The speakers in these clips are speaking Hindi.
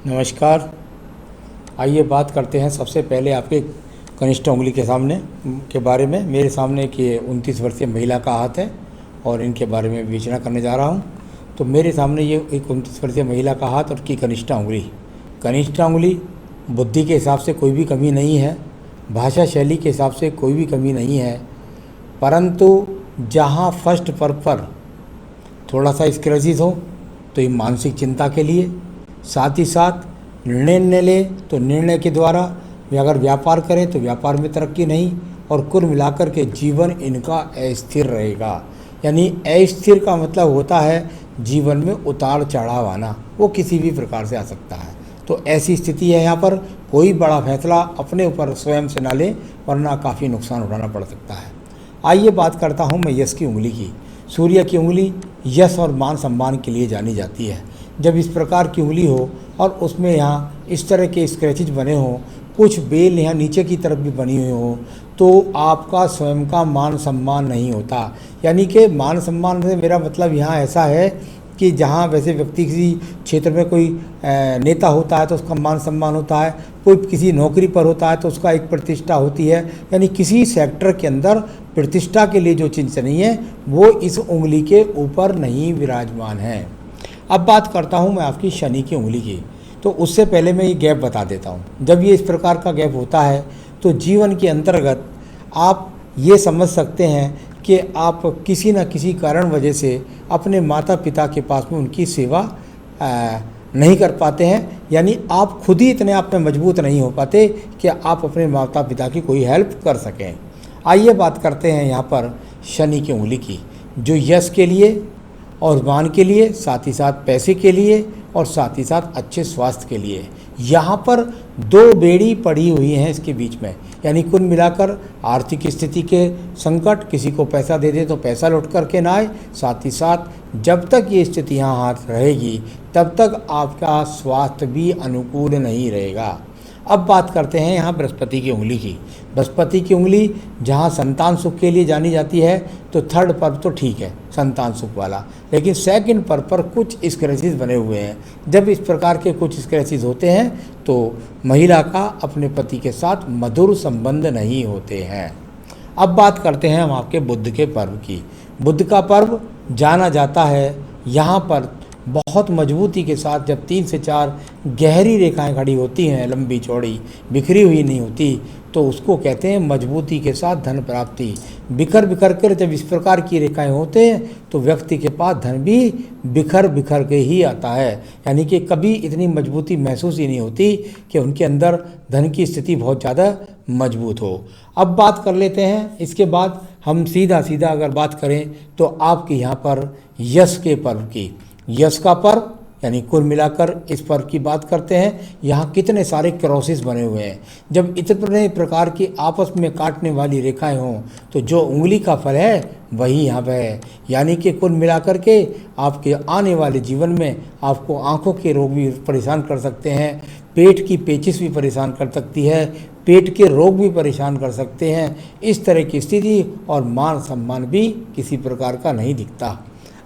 नमस्कार। आइए बात करते हैं सबसे पहले आपके कनिष्ठ उंगली के सामने के बारे में। मेरे सामने एक ये 29 वर्षीय महिला का हाथ है और इनके बारे में विवेचना करने जा रहा हूँ। तो मेरे सामने ये एक 29 वर्षीय महिला का हाथ और की कनिष्ठ उंगली। कनिष्ठ उंगली बुद्धि के हिसाब से कोई भी कमी नहीं है, भाषा शैली के हिसाब से कोई भी कमी नहीं है, परंतु जहाँ फर्स्ट पर थोड़ा सा स्क्रैचेस हो तो ये मानसिक चिंता के लिए, साथ ही साथ निर्णय न ले तो निर्णय के द्वारा अगर व्यापार करें तो व्यापार में तरक्की नहीं, और कुल मिलाकर के जीवन इनका अस्थिर रहेगा। यानी अस्थिर का मतलब होता है जीवन में उतार चढ़ाव आना, वो किसी भी प्रकार से आ सकता है। तो ऐसी स्थिति है यहाँ पर। कोई बड़ा फैसला अपने ऊपर स्वयं से ना ले, वरना काफ़ी नुकसान उठाना पड़ सकता है। आइए बात करता हूँ मैं यश की उंगली की। सूर्य की उंगली यश और मान सम्मान के लिए जानी जाती है। जब इस प्रकार की उंगली हो और उसमें यहाँ इस तरह के स्क्रैचेज बने हों, कुछ बेल यहाँ नीचे की तरफ भी बनी हुई हो, तो आपका स्वयं का मान सम्मान नहीं होता। यानी कि मान सम्मान से मेरा मतलब यहाँ ऐसा है कि जहाँ वैसे व्यक्ति किसी क्षेत्र में कोई नेता होता है तो उसका मान सम्मान होता है, कोई किसी नौकरी पर होता है तो उसका एक प्रतिष्ठा होती है। यानी किसी सेक्टर के अंदर प्रतिष्ठा के लिए जो चीज़ चाहिए है वो इस उंगली के ऊपर नहीं विराजमान है। अब बात करता हूँ मैं आपकी शनि की उंगली की। तो उससे पहले मैं ये गैप बता देता हूँ। जब ये इस प्रकार का गैप होता है तो जीवन के अंतर्गत आप ये समझ सकते हैं कि आप किसी न किसी कारण वजह से अपने माता पिता के पास में उनकी सेवा नहीं कर पाते हैं। यानी आप खुद ही इतने आप में मजबूत नहीं हो पाते कि आप अपने माता पिता की कोई हेल्प कर सकें। आइए बात करते हैं यहाँ पर शनि की उंगली की, जो यश के लिए और मान के लिए, साथ ही साथ पैसे के लिए और साथ ही साथ अच्छे स्वास्थ्य के लिए। यहाँ पर दो बेड़ी पड़ी हुई हैं इसके बीच में। यानी कुल मिलाकर आर्थिक स्थिति के संकट, किसी को पैसा दे दे तो पैसा लौट करके ना आए, साथ ही साथ जब तक ये स्थिति यहाँ हाथ रहेगी तब तक आपका स्वास्थ्य भी अनुकूल नहीं रहेगा। अब बात करते हैं यहाँ बृहस्पति की उंगली की। बृहस्पति की उंगली जहाँ संतान सुख के लिए जानी जाती है तो थर्ड पर्व तो ठीक है संतान सुख वाला, लेकिन सेकंड पर्व पर कुछ स्क्रैचेस बने हुए हैं। जब इस प्रकार के कुछ स्क्रैचेस होते हैं तो महिला का अपने पति के साथ मधुर संबंध नहीं होते हैं। अब बात करते हैं हम आपके बुध के पर्व की। बुध का पर्व जाना जाता है यहाँ पर बहुत मजबूती के साथ, जब 3 से 4 गहरी रेखाएं खड़ी होती हैं, लंबी चौड़ी, बिखरी हुई नहीं होती, तो उसको कहते हैं मजबूती के साथ धन प्राप्ति। बिखर बिखर कर जब इस प्रकार की रेखाएं होते हैं तो व्यक्ति के पास धन भी बिखर बिखर के ही आता है। यानी कि कभी इतनी मजबूती महसूस ही नहीं होती कि उनके अंदर धन की स्थिति बहुत ज़्यादा मजबूत हो। अब बात कर लेते हैं, इसके बाद हम सीधा सीधा अगर बात करें तो आपके यहाँ पर यश के पर्व की। यश का पर्व यानी कुल मिलाकर इस पर्व की बात करते हैं। यहाँ कितने सारे क्रॉसेस बने हुए हैं। जब इतने प्रकार की आपस में काटने वाली रेखाएं हों तो जो उंगली का फल है वही यहाँ पर है। यानी कि कुल मिलाकर के आपके आने वाले जीवन में आपको आंखों के रोग भी परेशान कर सकते हैं, पेट की पेचिश भी परेशान कर सकती है, पेट के रोग भी परेशान कर सकते हैं। इस तरह की स्थिति और मान सम्मान भी किसी प्रकार का नहीं दिखता।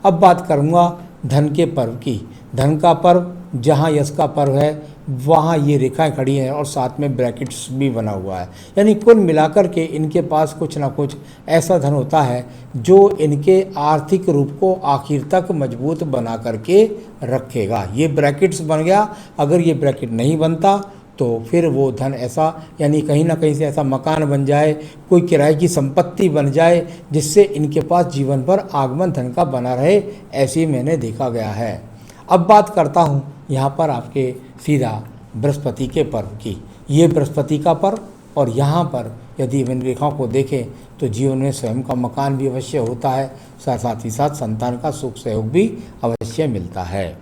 अब बात करूँगा धन के पर्व की। धन का पर्व जहाँ यश का पर्व है वहाँ ये रेखाएं खड़ी हैं और साथ में ब्रैकेट्स भी बना हुआ है। यानी कुल मिलाकर के इनके पास कुछ ना कुछ ऐसा धन होता है जो इनके आर्थिक रूप को आखिर तक मजबूत बना करके रखेगा। ये ब्रैकेट्स बन गया। अगर ये ब्रैकेट नहीं बनता तो फिर वो धन ऐसा, यानी कहीं ना कहीं से ऐसा मकान बन जाए, कोई किराए की संपत्ति बन जाए जिससे इनके पास जीवन भर आगमन धन का बना रहे, ऐसे मैंने देखा गया है। अब बात करता हूँ यहाँ पर आपके सीधा बृहस्पति के पर्व की। ये बृहस्पति का पर्व, और यहाँ पर यदि इन रेखाओं को देखें तो जीवन में स्वयं का मकान भी अवश्य होता है, साथ ही साथ संतान का सुख सहयोग भी अवश्य मिलता है।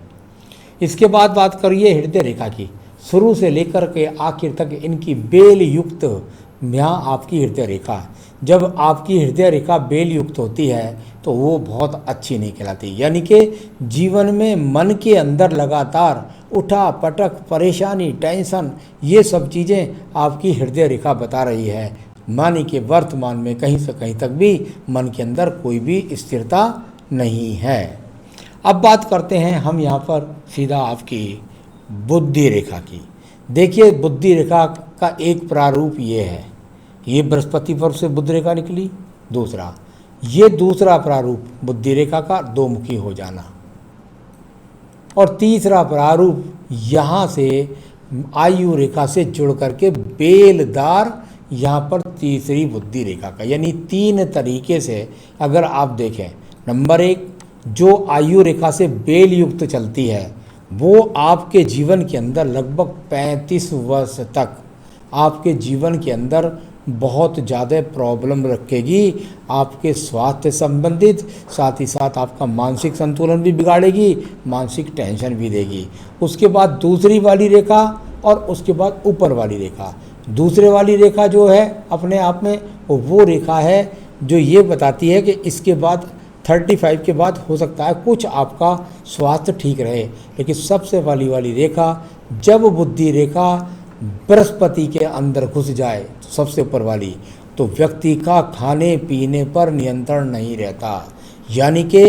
इसके बाद बात करिए हृदय रेखा की। शुरू से लेकर के आखिर तक इनकी बेल युक्त यहाँ आपकी हृदय रेखा। जब आपकी हृदय रेखा बेल युक्त होती है तो वो बहुत अच्छी नहीं कहलाती। यानी कि जीवन में मन के अंदर लगातार उठा पटक, परेशानी, टेंशन, ये सब चीज़ें आपकी हृदय रेखा बता रही है। मानी कि वर्तमान में कहीं से कहीं तक भी मन के अंदर कोई भी स्थिरता नहीं है। अब बात करते हैं हम यहाँ पर सीधा आपकी बुद्धि रेखा की। देखिए बुद्धि रेखा का एक प्रारूप ये है, ये बृहस्पति पर्व से बुद्धि रेखा निकली। दूसरा, ये दूसरा प्रारूप बुद्धि रेखा का दो मुखी हो जाना। और तीसरा प्रारूप यहाँ से आयु रेखा से जुड़ करके बेलदार, यहाँ पर तीसरी बुद्धि रेखा का, यानी तीन तरीके से अगर आप देखें। नंबर एक, जो आयु रेखा से बेल युक्त चलती है वो आपके जीवन के अंदर लगभग 35 वर्ष तक आपके जीवन के अंदर बहुत ज़्यादा प्रॉब्लम रखेगी, आपके स्वास्थ्य संबंधित, साथ ही साथ आपका मानसिक संतुलन भी बिगाड़ेगी, मानसिक टेंशन भी देगी। उसके बाद दूसरी वाली रेखा और उसके बाद ऊपर वाली रेखा। दूसरे वाली रेखा जो है अपने आप में वो रेखा है जो ये बताती है कि इसके बाद 35 के बाद हो सकता है कुछ आपका स्वास्थ्य ठीक रहे, लेकिन सबसे वाली रेखा जब बुद्धि रेखा बृहस्पति के अंदर घुस जाए, सबसे ऊपर वाली, तो व्यक्ति का खाने पीने पर नियंत्रण नहीं रहता। यानी कि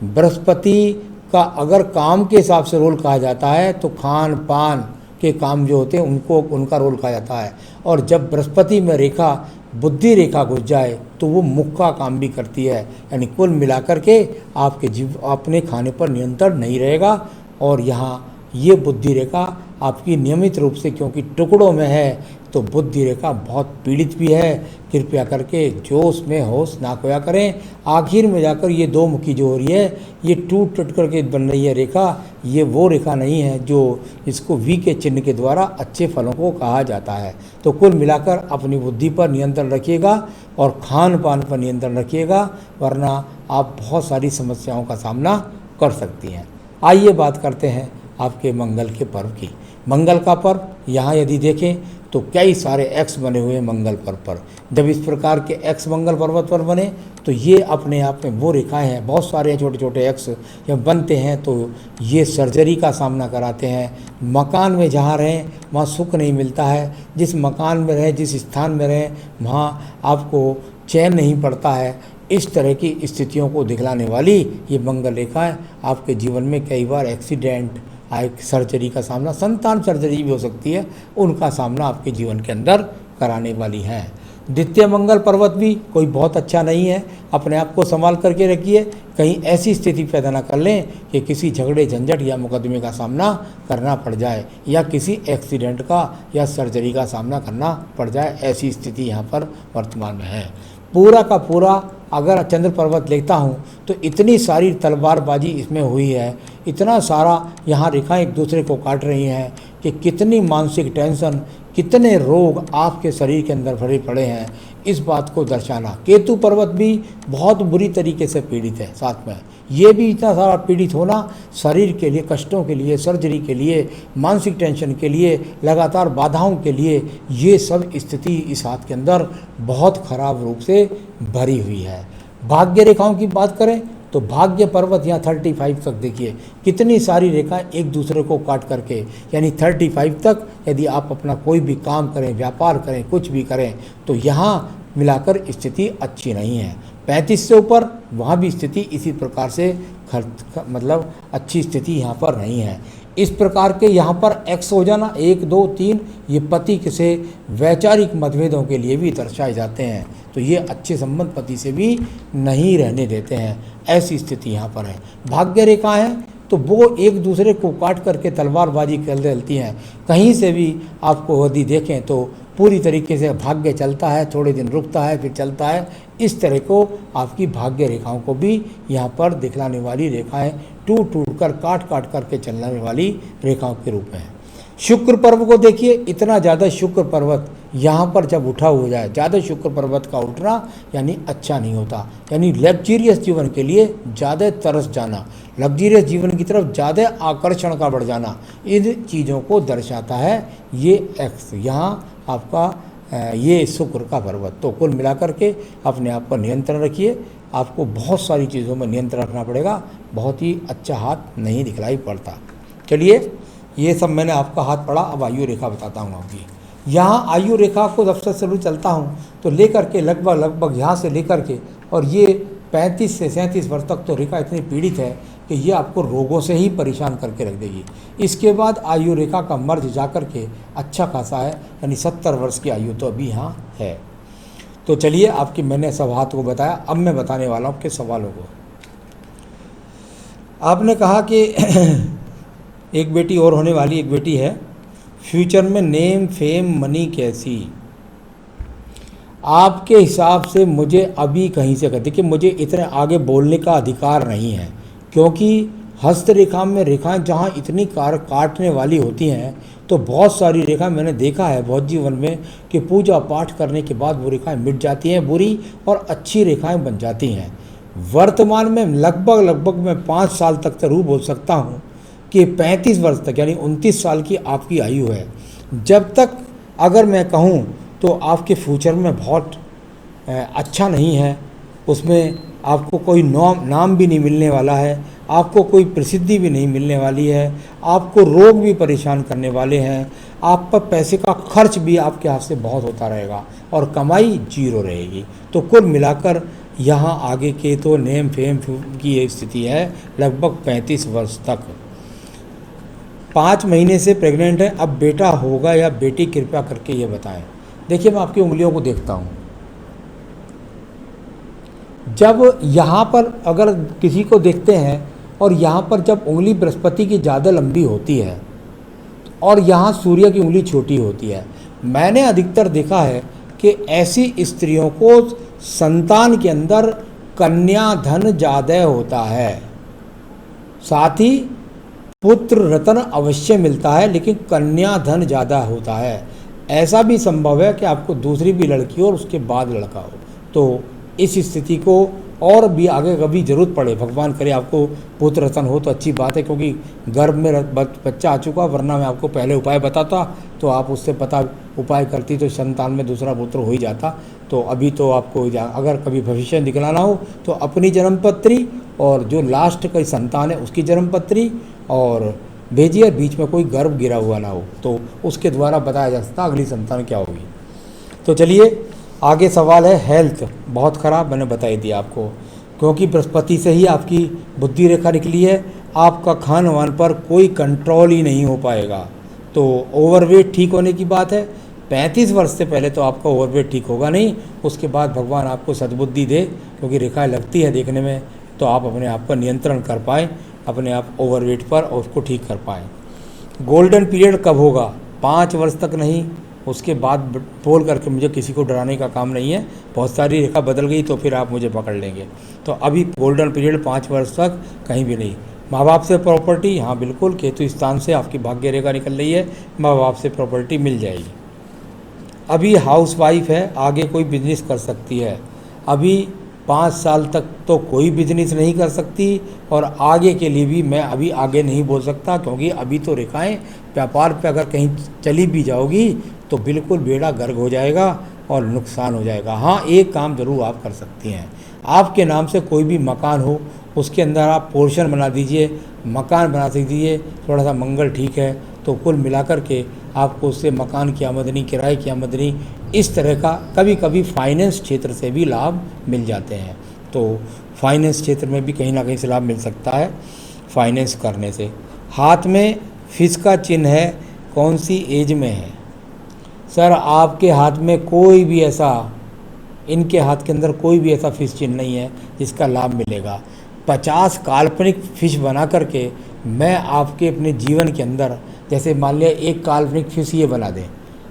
बृहस्पति का अगर काम के हिसाब से रोल कहा जाता है तो खान पान के काम जो होते हैं उनका रोल कहा जाता है। और जब बृहस्पति में रेखा बुद्धि रेखा घुस जाए तो वो मुख का काम भी करती है, यानी कुल मिलाकर के आपके अपने खाने पर नियंत्रण नहीं रहेगा। और यहाँ ये बुद्धि रेखा आपकी नियमित रूप से, क्योंकि टुकड़ों में है, तो बुद्धि रेखा बहुत पीड़ित भी है। कृपया करके जोश में होश ना खोया करें। आखिर में जाकर ये दो मुखी जो हो रही है, ये टूट करके बन रही है रेखा, ये वो रेखा नहीं है जो इसको वी के चिन्ह के द्वारा अच्छे फलों को कहा जाता है। तो कुल मिलाकर अपनी बुद्धि पर नियंत्रण रखिएगा और खान पान पर नियंत्रण रखिएगा, वरना आप बहुत सारी समस्याओं का सामना कर सकती हैं। आइए बात करते हैं आपके मंगल के पर्व की। मंगल का पर्व यहाँ यदि देखें तो कई सारे एक्स बने हुए हैं मंगल पर्व पर। जब इस प्रकार के एक्स मंगल पर्वत पर बने तो ये अपने आप में वो रेखाएं हैं, बहुत सारे छोटे छोटे एक्स जब बनते हैं तो ये सर्जरी का सामना कराते हैं। मकान में जहाँ रहें वहाँ सुख नहीं मिलता है, जिस मकान में रहें, जिस स्थान में रहें, वहाँ आपको चैन नहीं पड़ता है। इस तरह की स्थितियों को दिखलाने वाली ये मंगल रेखाएं आपके जीवन में कई बार एक्सीडेंट, सर्जरी का सामना, संतान सर्जरी भी हो सकती है, उनका सामना आपके जीवन के अंदर कराने वाली हैं। द्वितीय मंगल पर्वत भी कोई बहुत अच्छा नहीं है, अपने आप को संभाल करके रखिए, कहीं ऐसी स्थिति पैदा ना कर लें कि किसी झगड़े झंझट या मुकदमे का सामना करना पड़ जाए, या किसी एक्सीडेंट का या सर्जरी का सामना करना पड़ जाए। ऐसी स्थिति यहाँ पर वर्तमान में है। पूरा का पूरा अगर चंद्र पर्वत लेता हूँ तो इतनी सारी तलवारबाजी इसमें हुई है, इतना सारा यहाँ रेखाएं एक दूसरे को काट रही हैं कि कितनी मानसिक टेंशन, कितने रोग आपके शरीर के अंदर भरे पड़े हैं, इस बात को दर्शाना। केतु पर्वत भी बहुत बुरी तरीके से पीड़ित है, साथ में ये भी इतना सारा पीड़ित होना शरीर के लिए, कष्टों के लिए, सर्जरी के लिए, मानसिक टेंशन के लिए, लगातार बाधाओं के लिए, ये सब स्थिति इस हाथ के अंदर बहुत खराब रूप से भरी हुई है। भाग्य रेखाओं की बात करें तो भाग्य पर्वत यहाँ 35 तक देखिए कितनी सारी रेखाएं एक दूसरे को काट करके, यानी 35 तक यदि आप अपना कोई भी काम करें, व्यापार करें, कुछ भी करें तो यहाँ मिलाकर स्थिति अच्छी नहीं है। 35 से ऊपर वहाँ भी स्थिति इसी प्रकार से मतलब अच्छी स्थिति यहाँ पर नहीं है। इस प्रकार के यहाँ पर एक्स हो जाना 1, 2, 3 ये पति से वैचारिक मतभेदों के लिए भी दर्शाए जाते हैं, तो ये अच्छे संबंध पति से भी नहीं रहने देते हैं। ऐसी स्थिति यहाँ पर है। भाग्य रेखा है तो वो एक दूसरे को काट करके तलवारबाजी चलती हैं। कहीं से भी आपको यदि देखें तो पूरी तरीके से भाग्य चलता है, थोड़े दिन रुकता है फिर चलता है। इस तरह को आपकी भाग्य रेखाओं को भी यहाँ पर दिखलाने वाली रेखाएं टूट कर काट करके चलने वाली रेखाओं के रूप में है। शुक्र पर्व को देखिए, इतना ज़्यादा शुक्र पर्वत यहाँ पर जब उठा हो जाए, ज़्यादा शुक्र पर्वत का उठना यानी अच्छा नहीं होता, यानी लग्जीरियस जीवन के लिए ज़्यादा तरस जाना, लग्जीरियस जीवन की तरफ ज़्यादा आकर्षण का बढ़ जाना, इन चीज़ों को दर्शाता है ये एक्स यहाँ आपका ये शुक्र का पर्वत। तो कुल मिलाकर के अपने आप पर नियंत्रण रखिए, आपको बहुत सारी चीज़ों में नियंत्रण रखना पड़ेगा, बहुत ही अच्छा हाथ नहीं दिखलाई पड़ता। चलिए ये सब मैंने आपका हाथ पढ़ा, अब आयु रेखा बताता हूँ आपकी। यहाँ आयु रेखा को जब से शुरू चलता हूँ तो लेकर के लगभग यहाँ से लेकर के और ये 35 से 37 वर्ष तक तो रेखा इतनी पीड़ित है कि ये आपको रोगों से ही परेशान करके रख देगी। इसके बाद आयु रेखा का मर्ज जा कर के अच्छा खासा है, यानी 70 वर्ष की आयु तो अभी यहाँ है। तो चलिए, आपकी मैंने सवाल को बताया, अब मैं बताने वाला हूँ आपके सवालों को। आपने कहा कि एक बेटी और होने वाली, एक बेटी है, फ्यूचर में नेम फेम मनी कैसी? आपके हिसाब से मुझे अभी कहीं से कहते कि मुझे इतने आगे बोलने का अधिकार नहीं है, क्योंकि हस्तरेखा में रेखाएं जहाँ इतनी काटने वाली होती हैं, तो बहुत सारी रेखा मैंने देखा है बहुत जीवन में कि पूजा पाठ करने के बाद वो रेखाएं मिट जाती हैं, बुरी और अच्छी रेखाएं बन जाती हैं। वर्तमान में लगभग मैं 5 साल तक जरूर बोल सकता हूँ कि 35 वर्ष तक, यानी 29 साल की आपकी आयु है। जब तक अगर मैं कहूँ तो आपके फ्यूचर में बहुत अच्छा नहीं है, उसमें आपको कोई नाम भी नहीं मिलने वाला है, आपको कोई प्रसिद्धि भी नहीं मिलने वाली है, आपको रोग भी परेशान करने वाले हैं, आप पर पैसे का खर्च भी आपके हाथ से बहुत होता रहेगा और कमाई जीरो रहेगी। तो कुल मिलाकर यहाँ आगे के तो नेम फेम की ये स्थिति है लगभग 35 वर्ष तक। 5 महीने से प्रेग्नेंट है, अब बेटा होगा या बेटी, कृपया करके ये बताएं। देखिए, मैं आपकी उंगलियों को देखता हूँ। जब यहाँ पर अगर किसी को देखते हैं और यहाँ पर जब उंगली बृहस्पति की ज़्यादा लंबी होती है और यहाँ सूर्य की उंगली छोटी होती है, मैंने अधिकतर देखा है कि ऐसी स्त्रियों को संतान के अंदर कन्या धन ज़्यादा होता है, साथ ही पुत्र रत्न अवश्य मिलता है, लेकिन कन्या धन ज़्यादा होता है। ऐसा भी संभव है कि आपको दूसरी भी लड़की हो और उसके बाद लड़का हो। तो इस स्थिति को और भी आगे कभी ज़रूरत पड़े, भगवान करे आपको पुत्र रत्न हो तो अच्छी बात है, क्योंकि गर्भ में बच्चा आ चुका, वरना मैं आपको पहले उपाय बताता तो आप उससे पता उपाय करती तो संतान में दूसरा पुत्र हो ही जाता। तो अभी तो आपको अगर कभी भविष्य दिखलाना हो तो अपनी जन्मपत्री और जो लास्ट का संतान है उसकी जन्मपत्री और भेजिए, बीच में कोई गर्भ गिरा हुआ ना हो, तो उसके द्वारा बताया जा सकता अगली संतान क्या होगी। तो चलिए, आगे सवाल है हेल्थ बहुत ख़राब, मैंने बताई दिया आपको, क्योंकि बृहस्पति से ही आपकी बुद्धि रेखा निकली है। आपका खान वान पर कोई कंट्रोल ही नहीं हो पाएगा। तो ओवरवेट ठीक होने की बात है, 35 वर्ष से पहले तो आपका ओवरवेट ठीक होगा नहीं, उसके बाद भगवान आपको सद्बुद्धि दे, क्योंकि रेखाएँ लगती है देखने में, तो आप अपने आप पर नियंत्रण कर पाएँ, अपने आप ओवरवेट पर, और उसको ठीक कर पाएँ। गोल्डन पीरियड कब होगा? 5 वर्ष तक नहीं, उसके बाद बोल करके मुझे किसी को डराने का काम नहीं है। बहुत सारी रेखा बदल गई तो फिर आप मुझे पकड़ लेंगे। तो अभी गोल्डन पीरियड 5 वर्ष तक कहीं भी नहीं। माँ बाप से प्रॉपर्टी, हाँ बिल्कुल, केतु स्थान से आपकी भाग्य रेखा निकल रही है, माँ बाप से प्रॉपर्टी मिल जाएगी। अभी हाउस वाइफ है, आगे कोई बिजनेस कर सकती है। अभी 5 साल तक तो कोई बिजनेस नहीं कर सकती, और आगे के लिए भी मैं अभी आगे नहीं बोल सकता, क्योंकि अभी तो रेखाएं व्यापार पे अगर कहीं चली भी जाओगी तो बिल्कुल बेड़ा गर्क हो जाएगा और नुकसान हो जाएगा। हाँ, एक काम ज़रूर आप कर सकती हैं, आपके नाम से कोई भी मकान हो उसके अंदर आप पोर्शन बना दीजिए, मकान बना दीजिए, थोड़ा सा मंगल ठीक है, तो कुल मिलाकर के आपको उससे मकान की आमदनी, किराए की आमदनी, इस तरह का कभी कभी फाइनेंस क्षेत्र से भी लाभ मिल जाते हैं। तो फाइनेंस क्षेत्र में भी कहीं ना कहीं से लाभ मिल सकता है फाइनेंस करने से। हाथ में फिश का चिन्ह है, कौन सी एज में है? सर, आपके हाथ में कोई भी ऐसा, इनके हाथ के अंदर कोई भी ऐसा फिश चिन्ह नहीं है जिसका लाभ मिलेगा। 50 काल्पनिक फिश बना करके मैं आपके अपने जीवन के अंदर, जैसे मान लिया एक काल्पनिक फिश ये बना दें,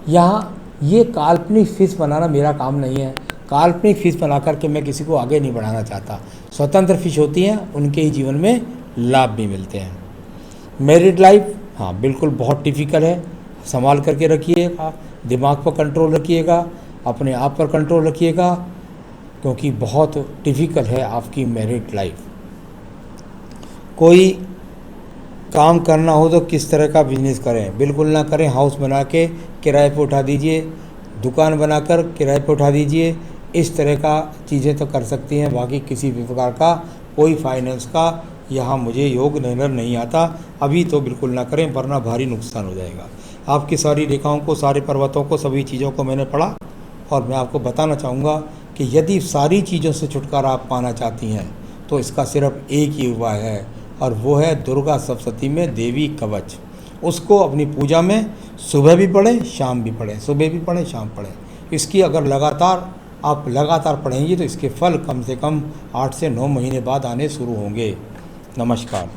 यहाँ ये काल्पनिक फिश बनाना मेरा काम नहीं है। काल्पनिक फिश बना करके मैं किसी को आगे नहीं बढ़ाना चाहता। स्वतंत्र फिश होती हैं, उनके ही जीवन में लाभ भी मिलते हैं। मैरिड लाइफ, हाँ बिल्कुल बहुत डिफ़िकल्ट है, संभाल करके रखिएगा, दिमाग पर कंट्रोल रखिएगा, अपने आप पर कंट्रोल रखिएगा, क्योंकि बहुत डिफ़िकल्ट है आपकी मैरिड लाइफ। कोई काम करना हो तो किस तरह का बिजनेस करें? बिल्कुल ना करें, हाउस बना के किराए पर उठा दीजिए, दुकान बनाकर किराए पर उठा दीजिए, इस तरह का चीज़ें तो कर सकती हैं। बाकी किसी भी प्रकार का कोई फाइनेंस का यहाँ मुझे योग नज़र नहीं आता। अभी तो बिल्कुल ना करें, वरना भारी नुकसान हो जाएगा। आपकी सारी रेखाओं को, सारे पर्वतों को, सभी चीज़ों को मैंने पढ़ा, और मैं आपको बताना चाहूँगा कि यदि सारी चीज़ों से छुटकारा आप पाना चाहती हैं तो इसका सिर्फ एक ही उपाय है, और वो है दुर्गा सप्तशती में देवी कवच। उसको अपनी पूजा में सुबह भी पढ़ें, शाम भी पढ़ें, सुबह भी पढ़ें, शाम पढ़ें। इसकी अगर आप लगातार पढ़ेंगी तो इसके फल कम से कम 8 से 9 महीने बाद आने शुरू होंगे। नमस्कार।